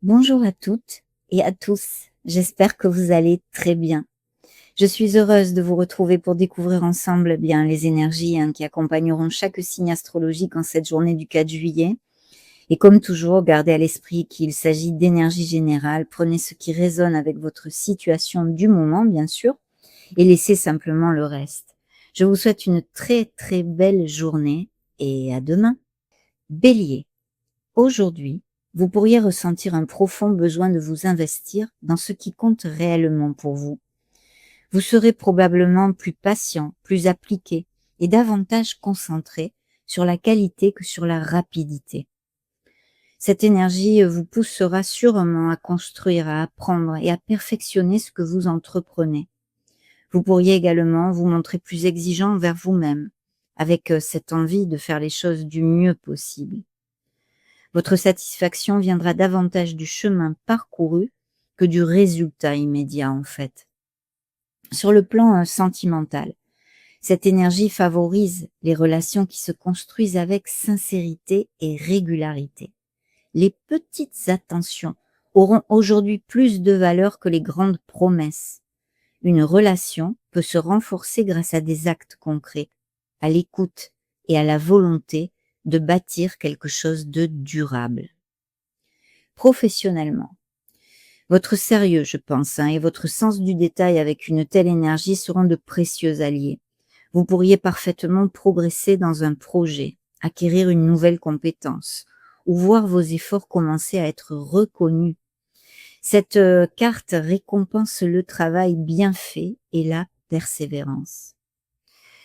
Bonjour à toutes et à tous, j'espère que vous allez très bien. Je suis heureuse de vous retrouver pour découvrir ensemble bien les énergies qui accompagneront chaque signe astrologique en cette journée du 4 juillet. Et comme toujours, gardez à l'esprit qu'il s'agit d'énergie générale, prenez ce qui résonne avec votre situation du moment bien sûr, et laissez simplement le reste. Je vous souhaite une très très belle journée et à demain. Bélier. Aujourd'hui, vous pourriez ressentir un profond besoin de vous investir dans ce qui compte réellement pour vous. Vous serez probablement plus patient, plus appliqué et davantage concentré sur la qualité que sur la rapidité. Cette énergie vous poussera sûrement à construire, à apprendre et à perfectionner ce que vous entreprenez. Vous pourriez également vous montrer plus exigeant envers vous-même, avec cette envie de faire les choses du mieux possible. Votre satisfaction viendra davantage du chemin parcouru que du résultat immédiat en fait. Sur le plan sentimental, cette énergie favorise les relations qui se construisent avec sincérité et régularité. Les petites attentions auront aujourd'hui plus de valeur que les grandes promesses. Une relation peut se renforcer grâce à des actes concrets, à l'écoute et à la volonté de bâtir quelque chose de durable. Professionnellement, votre sérieux, je pense, et votre sens du détail avec une telle énergie seront de précieux alliés. Vous pourriez parfaitement progresser dans un projet, acquérir une nouvelle compétence, ou voir vos efforts commencer à être reconnus. Cette carte récompense le travail bien fait et la persévérance.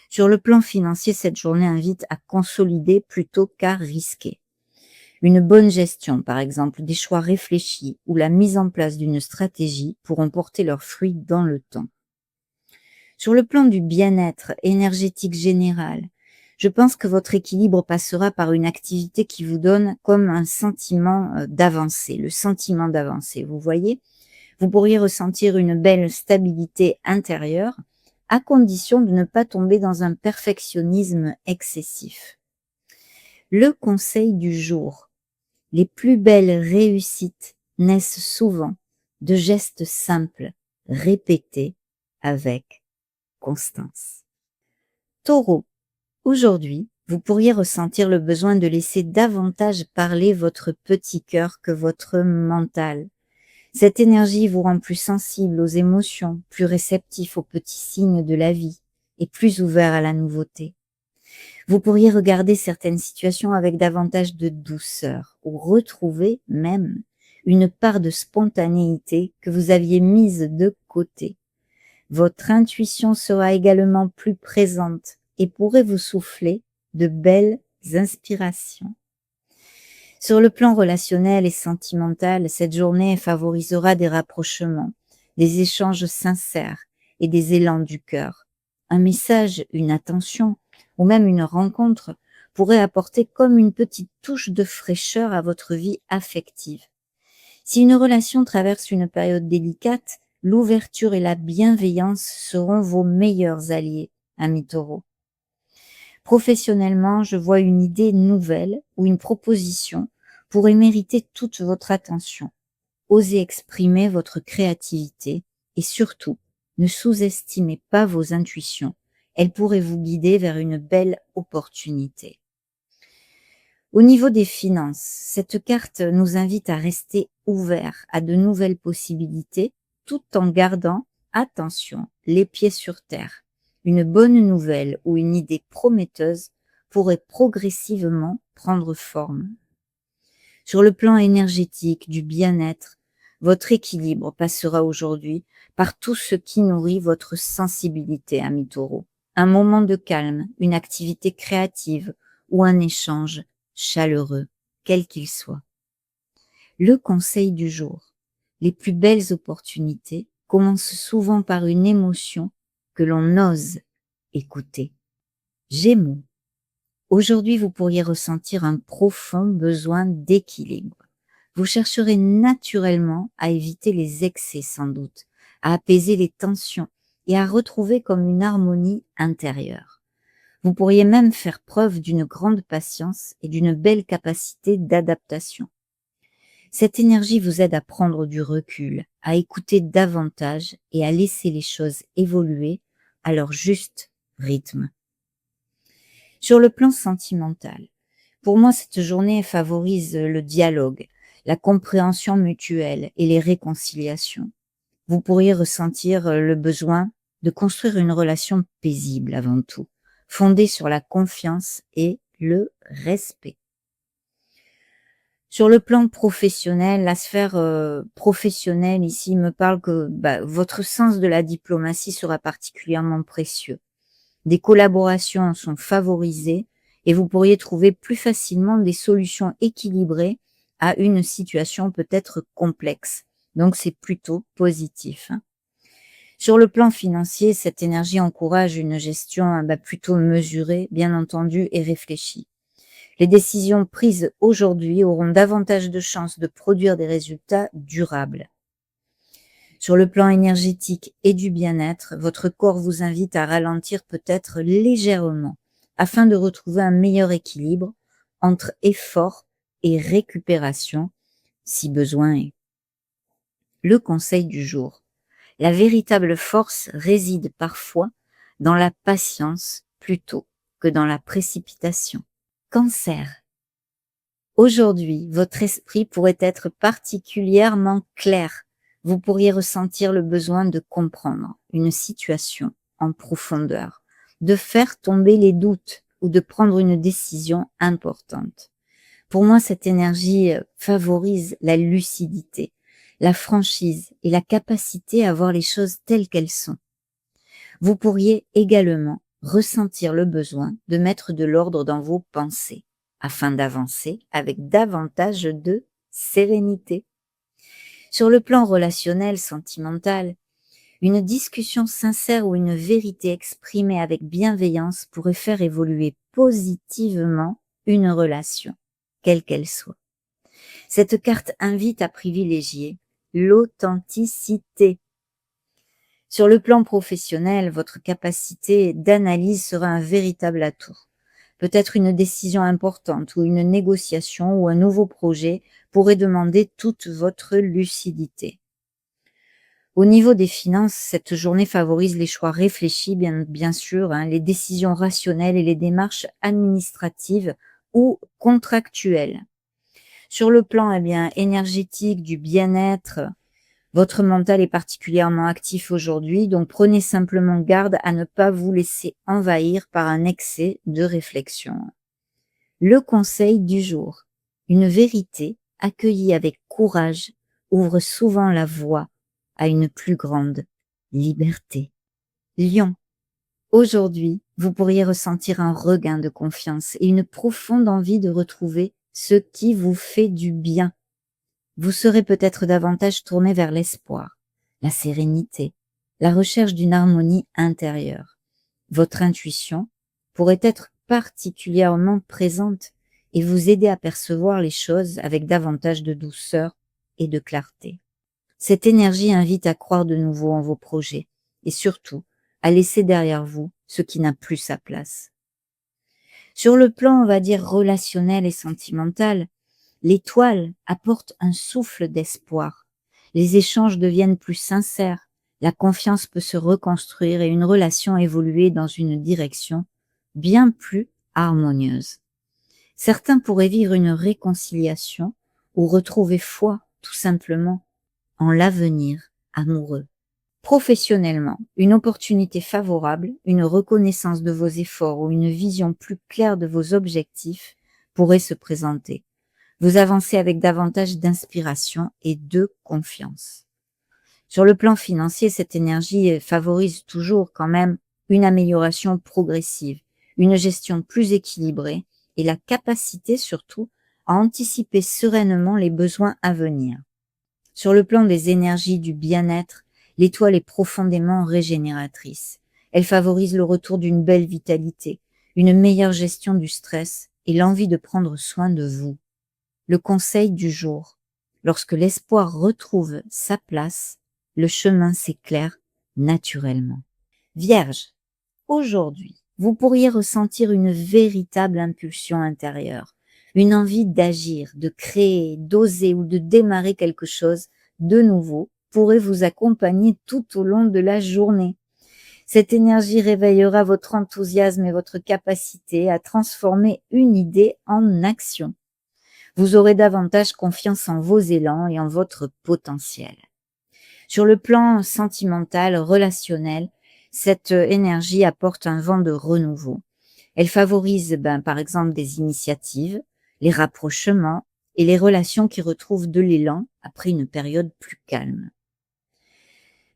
Sur le plan financier, cette journée invite à consolider plutôt qu'à risquer. Une bonne gestion, par exemple, des choix réfléchis ou la mise en place d'une stratégie pourront porter leurs fruits dans le temps. Sur le plan du bien-être énergétique général, je pense que votre équilibre passera par une activité qui vous donne comme un sentiment d'avancée, le sentiment d'avancer. Vous voyez, vous pourriez ressentir une belle stabilité intérieure à condition de ne pas tomber dans un perfectionnisme excessif. Le conseil du jour. Les plus belles réussites naissent souvent de gestes simples, répétés avec constance. Taureau, aujourd'hui, vous pourriez ressentir le besoin de laisser davantage parler votre petit cœur que votre mental. Cette énergie vous rend plus sensible aux émotions, plus réceptif aux petits signes de la vie et plus ouvert à la nouveauté. Vous pourriez regarder certaines situations avec davantage de douceur ou retrouver même une part de spontanéité que vous aviez mise de côté. Votre intuition sera également plus présente et pourrait vous souffler de belles inspirations. Sur le plan relationnel et sentimental, cette journée favorisera des rapprochements, des échanges sincères et des élans du cœur. Un message, une attention ou même une rencontre pourrait apporter comme une petite touche de fraîcheur à votre vie affective. Si une relation traverse une période délicate, l'ouverture et la bienveillance seront vos meilleurs alliés, amis taureaux. Professionnellement, je vois une idée nouvelle ou une proposition pourrait mériter toute votre attention. Osez exprimer votre créativité et surtout, ne sous-estimez pas vos intuitions. Elles pourraient vous guider vers une belle opportunité. Au niveau des finances, cette carte nous invite à rester ouverts à de nouvelles possibilités tout en gardant, attention, les pieds sur terre. Une bonne nouvelle ou une idée prometteuse pourrait progressivement prendre forme. Sur le plan énergétique, du bien-être, votre équilibre passera aujourd'hui par tout ce qui nourrit votre sensibilité, ami taureau. Un moment de calme, une activité créative ou un échange chaleureux, quel qu'il soit. Le conseil du jour. Les plus belles opportunités commencent souvent par une émotion que l'on ose écouter. Gémeaux. Aujourd'hui, vous pourriez ressentir un profond besoin d'équilibre. Vous chercherez naturellement à éviter les excès sans doute, à apaiser les tensions et à retrouver comme une harmonie intérieure. Vous pourriez même faire preuve d'une grande patience et d'une belle capacité d'adaptation. Cette énergie vous aide à prendre du recul, à écouter davantage et à laisser les choses évoluer à leur juste rythme. Sur le plan sentimental, pour moi, cette journée favorise le dialogue, la compréhension mutuelle et les réconciliations. Vous pourriez ressentir le besoin de construire une relation paisible avant tout, fondée sur la confiance et le respect. Sur le plan professionnel, la sphère professionnelle ici me parle que votre sens de la diplomatie sera particulièrement précieux. Des collaborations sont favorisées et vous pourriez trouver plus facilement des solutions équilibrées à une situation peut-être complexe. Donc c'est plutôt positif, hein. Sur le plan financier, cette énergie encourage une gestion plutôt mesurée, bien entendu, et réfléchie. Les décisions prises aujourd'hui auront davantage de chances de produire des résultats durables. Sur le plan énergétique et du bien-être, votre corps vous invite à ralentir peut-être légèrement afin de retrouver un meilleur équilibre entre effort et récupération, si besoin est. Le conseil du jour. La véritable force réside parfois dans la patience plutôt que dans la précipitation. Cancer. Aujourd'hui, votre esprit pourrait être particulièrement clair. Vous pourriez ressentir le besoin de comprendre une situation en profondeur, de faire tomber les doutes ou de prendre une décision importante. Pour moi, cette énergie favorise la lucidité, la franchise et la capacité à voir les choses telles qu'elles sont. Vous pourriez également ressentir le besoin de mettre de l'ordre dans vos pensées afin d'avancer avec davantage de sérénité. Sur le plan relationnel, sentimental, une discussion sincère ou une vérité exprimée avec bienveillance pourrait faire évoluer positivement une relation, quelle qu'elle soit. Cette carte invite à privilégier l'authenticité. Sur le plan professionnel, votre capacité d'analyse sera un véritable atout. Peut-être une décision importante ou une négociation ou un nouveau projet pourrait demander toute votre lucidité. Au niveau des finances, cette journée favorise les choix réfléchis, bien sûr, les décisions rationnelles et les démarches administratives ou contractuelles. Sur le plan énergétique, du bien-être, votre mental est particulièrement actif aujourd'hui, donc prenez simplement garde à ne pas vous laisser envahir par un excès de réflexion. Le conseil du jour. Une vérité accueillie avec courage ouvre souvent la voie à une plus grande liberté. Lion. Aujourd'hui, vous pourriez ressentir un regain de confiance et une profonde envie de retrouver ce qui vous fait du bien. Vous serez peut-être davantage tourné vers l'espoir, la sérénité, la recherche d'une harmonie intérieure. Votre intuition pourrait être particulièrement présente et vous aider à percevoir les choses avec davantage de douceur et de clarté. Cette énergie invite à croire de nouveau en vos projets et surtout à laisser derrière vous ce qui n'a plus sa place. Sur le plan, on va dire, relationnel et sentimental, l'étoile apporte un souffle d'espoir. Les échanges deviennent plus sincères, la confiance peut se reconstruire et une relation évoluer dans une direction bien plus harmonieuse. Certains pourraient vivre une réconciliation ou retrouver foi, tout simplement, en l'avenir amoureux. Professionnellement, une opportunité favorable, une reconnaissance de vos efforts ou une vision plus claire de vos objectifs pourrait se présenter. Vous avancez avec davantage d'inspiration et de confiance. Sur le plan financier, cette énergie favorise toujours quand même une amélioration progressive, une gestion plus équilibrée et la capacité surtout à anticiper sereinement les besoins à venir. Sur le plan des énergies du bien-être, l'étoile est profondément régénératrice. Elle favorise le retour d'une belle vitalité, une meilleure gestion du stress et l'envie de prendre soin de vous. Le conseil du jour. Lorsque l'espoir retrouve sa place, le chemin s'éclaire naturellement. Vierge, aujourd'hui, vous pourriez ressentir une véritable impulsion intérieure, Une envie d'agir, de créer, d'oser ou de démarrer quelque chose de nouveau pourrait vous accompagner tout au long de la journée. Cette énergie réveillera votre enthousiasme et votre capacité à transformer une idée en action. Vous aurez davantage confiance en vos élans et en votre potentiel. Sur le plan sentimental, relationnel, cette énergie apporte un vent de renouveau. Elle favorise, par exemple, des initiatives, les rapprochements et les relations qui retrouvent de l'élan après une période plus calme.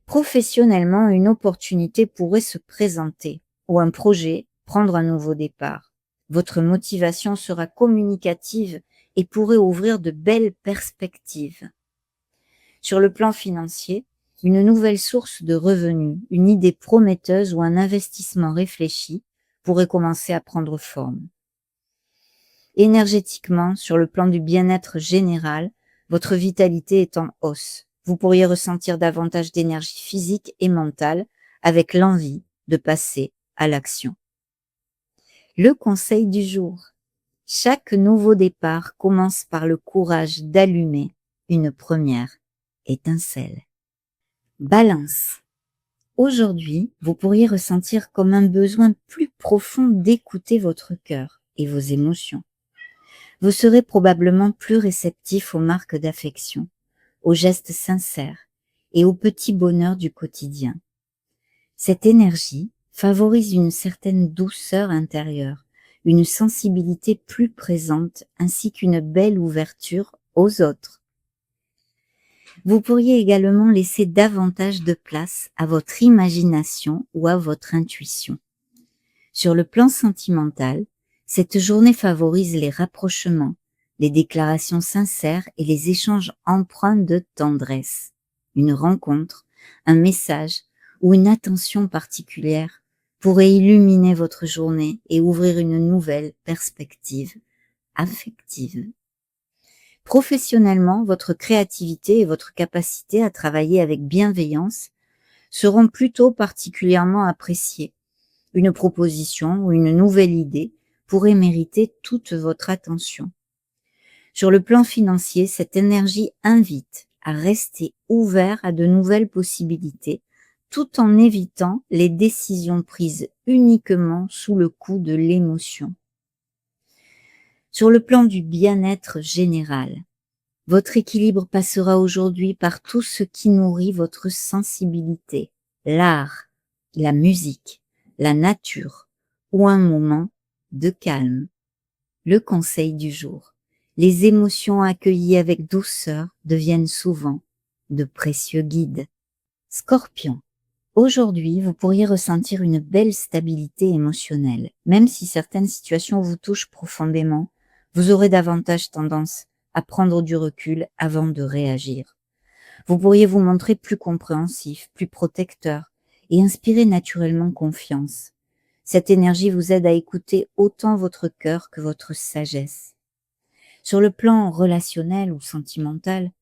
Professionnellement, une opportunité pourrait se présenter ou un projet prendre un nouveau départ. Votre motivation sera communicative et pourrait ouvrir de belles perspectives. Sur le plan financier, une nouvelle source de revenus, une idée prometteuse ou un investissement réfléchi pourrait commencer à prendre forme. Énergétiquement, sur le plan du bien-être général, votre vitalité est en hausse. Vous pourriez ressentir davantage d'énergie physique et mentale avec l'envie de passer à l'action. Le conseil du jour. Chaque nouveau départ commence par le courage d'allumer une première étincelle. Balance. Aujourd'hui, vous pourriez ressentir comme un besoin plus profond d'écouter votre cœur et vos émotions. Vous serez probablement plus réceptif aux marques d'affection, aux gestes sincères et aux petits bonheurs du quotidien. Cette énergie favorise une certaine douceur intérieure, une sensibilité plus présente ainsi qu'une belle ouverture aux autres. Vous pourriez également laisser davantage de place à votre imagination ou à votre intuition. Sur le plan sentimental, cette journée favorise les rapprochements, les déclarations sincères et les échanges empreints de tendresse. Une rencontre, un message ou une attention particulière pourrait illuminer votre journée et ouvrir une nouvelle perspective affective. Professionnellement, votre créativité et votre capacité à travailler avec bienveillance seront plutôt particulièrement appréciées. Une proposition ou une nouvelle idée pourrait mériter toute votre attention. Sur le plan financier, cette énergie invite à rester ouvert à de nouvelles possibilités, tout en évitant les décisions prises uniquement sous le coup de l'émotion. Sur le plan du bien-être général, votre équilibre passera aujourd'hui par tout ce qui nourrit votre sensibilité, l'art, la musique, la nature ou un moment de calme. Le conseil du jour. Les émotions accueillies avec douceur deviennent souvent de précieux guides. Scorpion. Aujourd'hui, vous pourriez ressentir une belle stabilité émotionnelle. Même si certaines situations vous touchent profondément, vous aurez davantage tendance à prendre du recul avant de réagir. Vous pourriez vous montrer plus compréhensif, plus protecteur et inspirer naturellement confiance. Cette énergie vous aide à écouter autant votre cœur que votre sagesse. Sur le plan relationnel ou sentimental,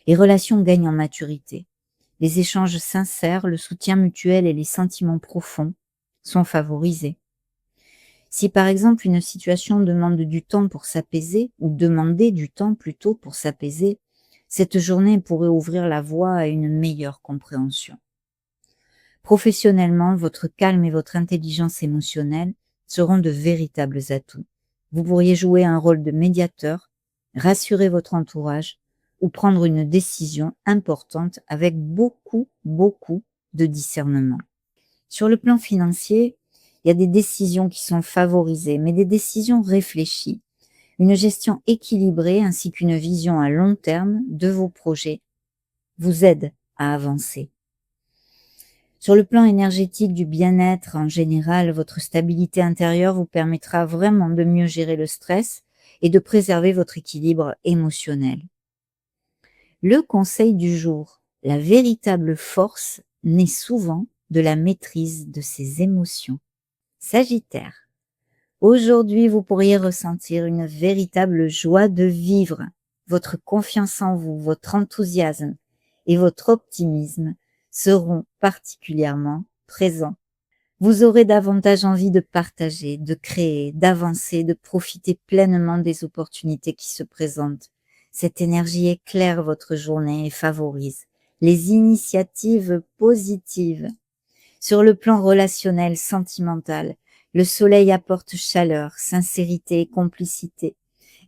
les relations gagnent en maturité. Les échanges sincères, le soutien mutuel et les sentiments profonds sont favorisés. Si par exemple une situation demande du temps pour s'apaiser, ou demander du temps plutôt pour s'apaiser, cette journée pourrait ouvrir la voie à une meilleure compréhension. Professionnellement, votre calme et votre intelligence émotionnelle seront de véritables atouts. Vous pourriez jouer un rôle de médiateur, rassurer votre entourage ou prendre une décision importante avec beaucoup de discernement. Sur le plan financier, il y a des décisions qui sont favorisées, mais des décisions réfléchies. Une gestion équilibrée ainsi qu'une vision à long terme de vos projets vous aident à avancer. Sur le plan énergétique du bien-être en général, votre stabilité intérieure vous permettra vraiment de mieux gérer le stress et de préserver votre équilibre émotionnel. Le conseil du jour, la véritable force naît souvent de la maîtrise de ses émotions. Sagittaire, aujourd'hui vous pourriez ressentir une véritable joie de vivre. Votre confiance en vous, votre enthousiasme et votre optimisme seront particulièrement présents. Vous aurez davantage envie de partager, de créer, d'avancer, de profiter pleinement des opportunités qui se présentent. Cette énergie éclaire votre journée et favorise les initiatives positives. Sur le plan relationnel, sentimental, le soleil apporte chaleur, sincérité et complicité.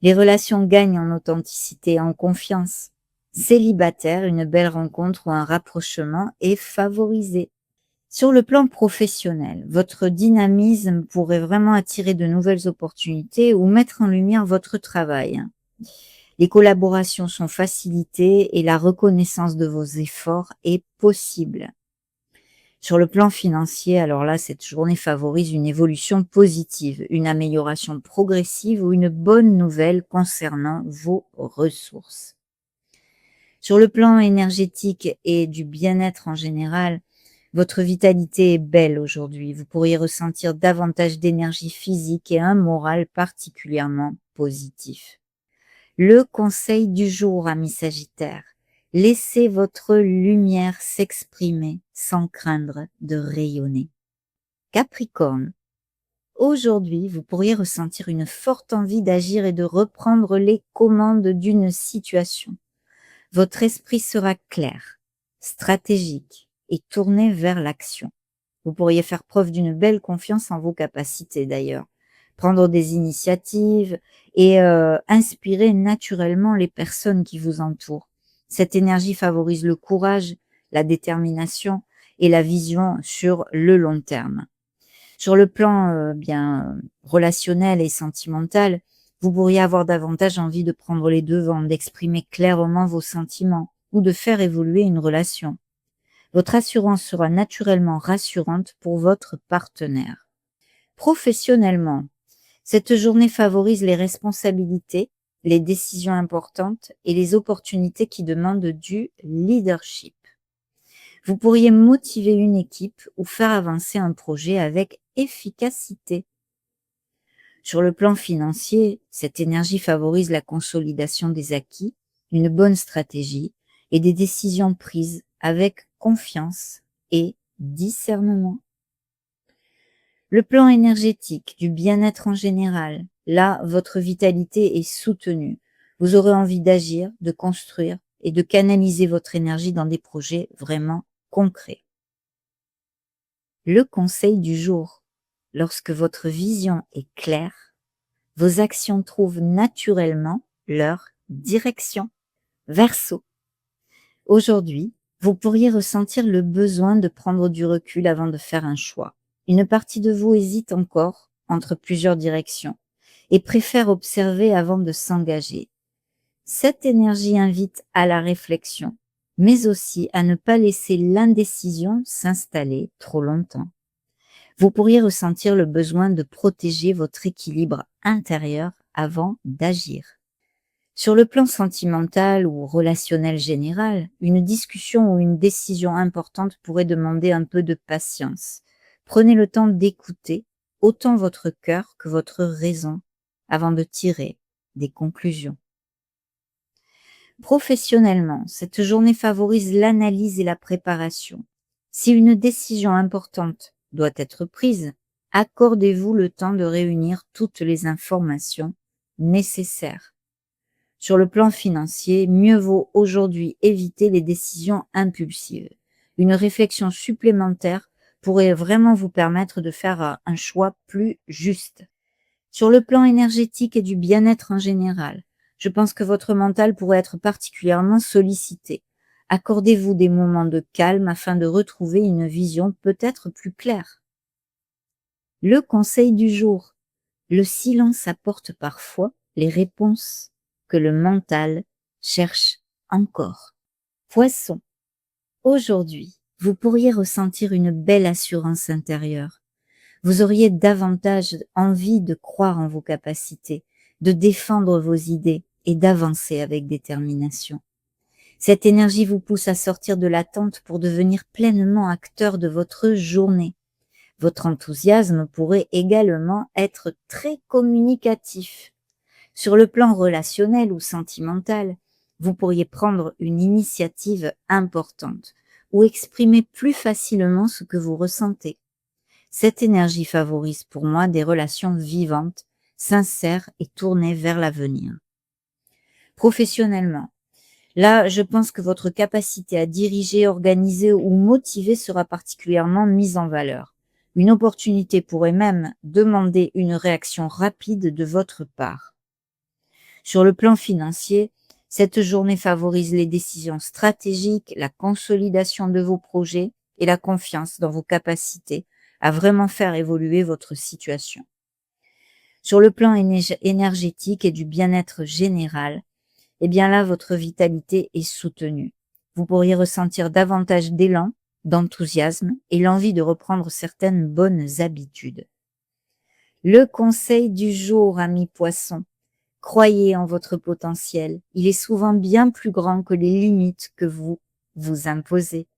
Les relations gagnent en authenticité et en confiance. Célibataire, une belle rencontre ou un rapprochement est favorisé. Sur le plan professionnel, votre dynamisme pourrait vraiment attirer de nouvelles opportunités ou mettre en lumière votre travail. Les collaborations sont facilitées et la reconnaissance de vos efforts est possible. Sur le plan financier, alors là, cette journée favorise une évolution positive, une amélioration progressive ou une bonne nouvelle concernant vos ressources. Sur le plan énergétique et du bien-être en général, votre vitalité est belle aujourd'hui. Vous pourriez ressentir davantage d'énergie physique et un moral particulièrement positif. Le conseil du jour, amis Sagittaires. Laissez votre lumière s'exprimer sans craindre de rayonner. Capricorne. Aujourd'hui, vous pourriez ressentir une forte envie d'agir et de reprendre les commandes d'une situation. Votre esprit sera clair, stratégique et tourné vers l'action. Vous pourriez faire preuve d'une belle confiance en vos capacités d'ailleurs, prendre des initiatives et inspirer naturellement les personnes qui vous entourent. Cette énergie favorise le courage, la détermination et la vision sur le long terme. Sur le plan relationnel et sentimental, vous pourriez avoir davantage envie de prendre les devants, d'exprimer clairement vos sentiments ou de faire évoluer une relation. Votre assurance sera naturellement rassurante pour votre partenaire. Professionnellement, cette journée favorise les responsabilités, les décisions importantes et les opportunités qui demandent du leadership. Vous pourriez motiver une équipe ou faire avancer un projet avec efficacité. Sur le plan financier, cette énergie favorise la consolidation des acquis, une bonne stratégie et des décisions prises avec confiance et discernement. Le plan énergétique, du bien-être en général, là, votre vitalité est soutenue. Vous aurez envie d'agir, de construire et de canaliser votre énergie dans des projets vraiment concrets. Le conseil du jour. Lorsque votre vision est claire, vos actions trouvent naturellement leur direction. Verseau. Aujourd'hui, vous pourriez ressentir le besoin de prendre du recul avant de faire un choix. Une partie de vous hésite encore entre plusieurs directions et préfère observer avant de s'engager. Cette énergie invite à la réflexion, mais aussi à ne pas laisser l'indécision s'installer trop longtemps. Vous pourriez ressentir le besoin de protéger votre équilibre intérieur avant d'agir. Sur le plan sentimental ou relationnel général, une discussion ou une décision importante pourrait demander un peu de patience. Prenez le temps d'écouter autant votre cœur que votre raison avant de tirer des conclusions. Professionnellement, cette journée favorise l'analyse et la préparation. Si une décision importante doit être prise, accordez-vous le temps de réunir toutes les informations nécessaires. Sur le plan financier, mieux vaut aujourd'hui éviter les décisions impulsives. Une réflexion supplémentaire pourrait vraiment vous permettre de faire un choix plus juste. Sur le plan énergétique et du bien-être en général, je pense que votre mental pourrait être particulièrement sollicité. Accordez-vous des moments de calme afin de retrouver une vision peut-être plus claire. Le conseil du jour. Le silence apporte parfois les réponses que le mental cherche encore. Poisson. Aujourd'hui, vous pourriez ressentir une belle assurance intérieure. Vous auriez davantage envie de croire en vos capacités, de défendre vos idées et d'avancer avec détermination. Cette énergie vous pousse à sortir de l'attente pour devenir pleinement acteur de votre journée. Votre enthousiasme pourrait également être très communicatif. Sur le plan relationnel ou sentimental, vous pourriez prendre une initiative importante ou exprimer plus facilement ce que vous ressentez. Cette énergie favorise pour moi des relations vivantes, sincères et tournées vers l'avenir. Professionnellement, là, je pense que votre capacité à diriger, organiser ou motiver sera particulièrement mise en valeur. Une opportunité pourrait même demander une réaction rapide de votre part. Sur le plan financier, cette journée favorise les décisions stratégiques, la consolidation de vos projets et la confiance dans vos capacités à vraiment faire évoluer votre situation. Sur le plan énergétique et du bien-être général, eh bien là, votre vitalité est soutenue. Vous pourriez ressentir davantage d'élan, d'enthousiasme et l'envie de reprendre certaines bonnes habitudes. Le conseil du jour, amis poissons: croyez en votre potentiel. Il est souvent bien plus grand que les limites que vous vous imposez.